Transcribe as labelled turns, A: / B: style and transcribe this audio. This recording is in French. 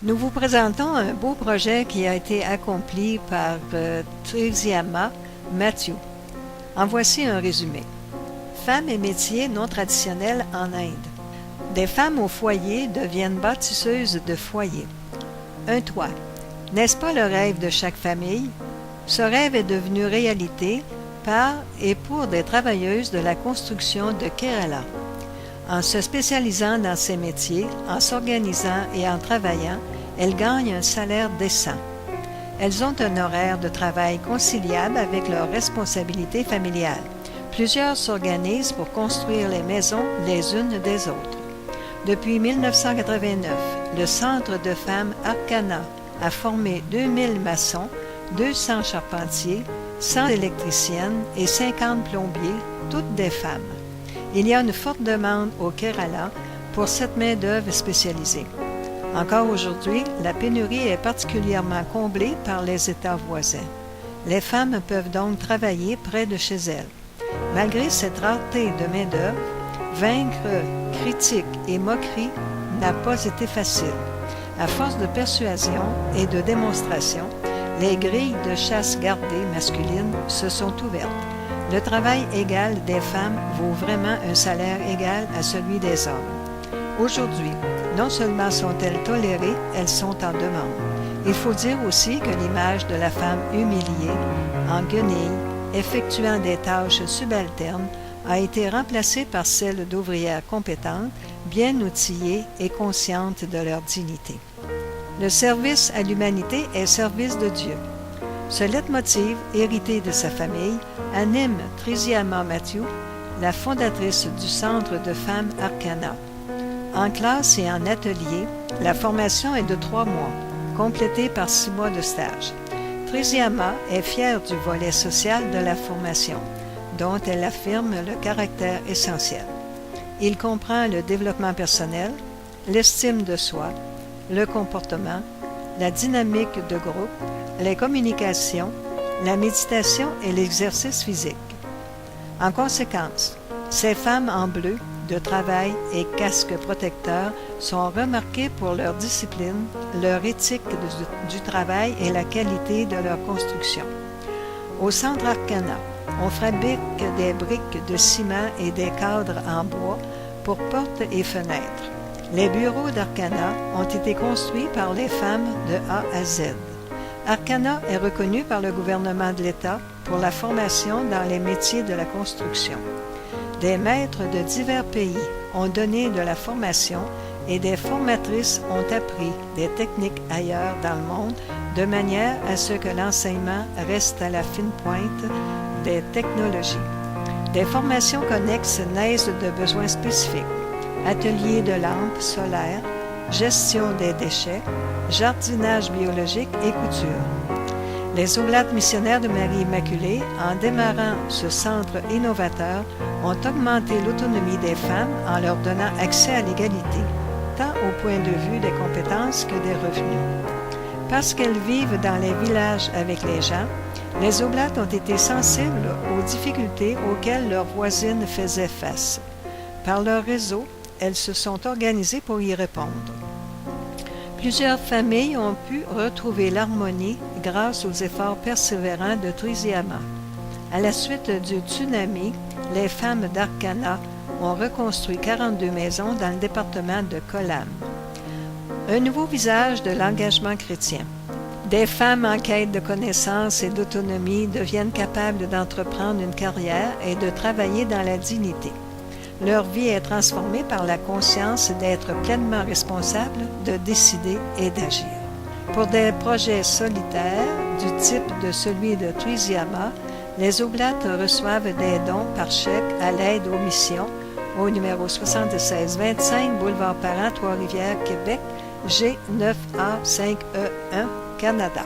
A: Nous vous présentons un beau projet qui a été accompli par Triziama Matthew. En voici un résumé. Femmes et métiers non traditionnels en Inde. Des femmes au foyer deviennent bâtisseuses de foyers. Un toit. N'est-ce pas le rêve de chaque famille? Ce rêve est devenu réalité par et pour des travailleuses de la construction de Kerala. En se spécialisant dans ces métiers, en s'organisant et en travaillant, elles gagnent un salaire décent. Elles ont un horaire de travail conciliable avec leurs responsabilités familiales. Plusieurs s'organisent pour construire les maisons les unes des autres. Depuis 1989, le Centre de femmes Arcana a formé 2000 maçons, 200 charpentiers, 100 électriciennes et 50 plombiers, toutes des femmes. Il y a une forte demande au Kerala pour cette main-d'œuvre spécialisée. Encore aujourd'hui, la pénurie est particulièrement comblée par les États voisins. Les femmes peuvent donc travailler près de chez elles. Malgré cette rareté de main-d'œuvre, vaincre critiques et moqueries n'a pas été facile. À force de persuasion et de démonstration, les grilles de chasse gardée masculines se sont ouvertes. Le travail égal des femmes vaut vraiment un salaire égal à celui des hommes. Aujourd'hui, non seulement sont-elles tolérées, elles sont en demande. Il faut dire aussi que l'image de la femme humiliée, en guenille, effectuant des tâches subalternes, a été remplacée par celle d'ouvrières compétentes, bien outillées et conscientes de leur dignité. Le service à l'humanité est service de Dieu. Ce leitmotiv, hérité de sa famille, anime Triziama Matthew, la fondatrice du Centre de femmes Arcana. En classe et en atelier, la formation est de 3 mois, complétée par 6 mois de stage. Triziama est fière du volet social de la formation, dont elle affirme le caractère essentiel. Il comprend le développement personnel, l'estime de soi, le comportement, la dynamique de groupe, les communications, la méditation et l'exercice physique. En conséquence, ces femmes en bleu de travail et casques protecteurs sont remarquées pour leur discipline, leur éthique du travail et la qualité de leur construction. Au Centre Arcana, on fabrique des briques de ciment et des cadres en bois pour portes et fenêtres. Les bureaux d'Arcana ont été construits par les femmes de A à Z. Arcana est reconnu par le gouvernement de l'État pour la formation dans les métiers de la construction. Des maîtres de divers pays ont donné de la formation et des formatrices ont appris des techniques ailleurs dans le monde de manière à ce que l'enseignement reste à la fine pointe des technologies. Des formations connexes naissent de besoins spécifiques. Ateliers de lampes solaires, gestion des déchets, jardinage biologique et couture. Les Oblates missionnaires de Marie Immaculée, en démarrant ce centre innovateur, ont augmenté l'autonomie des femmes en leur donnant accès à l'égalité, tant au point de vue des compétences que des revenus. Parce qu'elles vivent dans les villages avec les gens, les Oblates ont été sensibles aux difficultés auxquelles leurs voisines faisaient face. Par leur réseau, elles se sont organisées pour y répondre. Plusieurs familles ont pu retrouver l'harmonie grâce aux efforts persévérants de Triziama. À la suite du tsunami, les femmes d'Arcana ont reconstruit 42 maisons dans le département de Kollam. Un nouveau visage de l'engagement chrétien. Des femmes en quête de connaissances et d'autonomie deviennent capables d'entreprendre une carrière et de travailler dans la dignité. Leur vie est transformée par la conscience d'être pleinement responsable, de décider et d'agir. Pour des projets solitaires, du type de celui de Triziama, les Oblates reçoivent des dons par chèque à l'aide aux missions au numéro 7625 Boulevard Parent, Trois-Rivières, Québec, G9A5E1, Canada.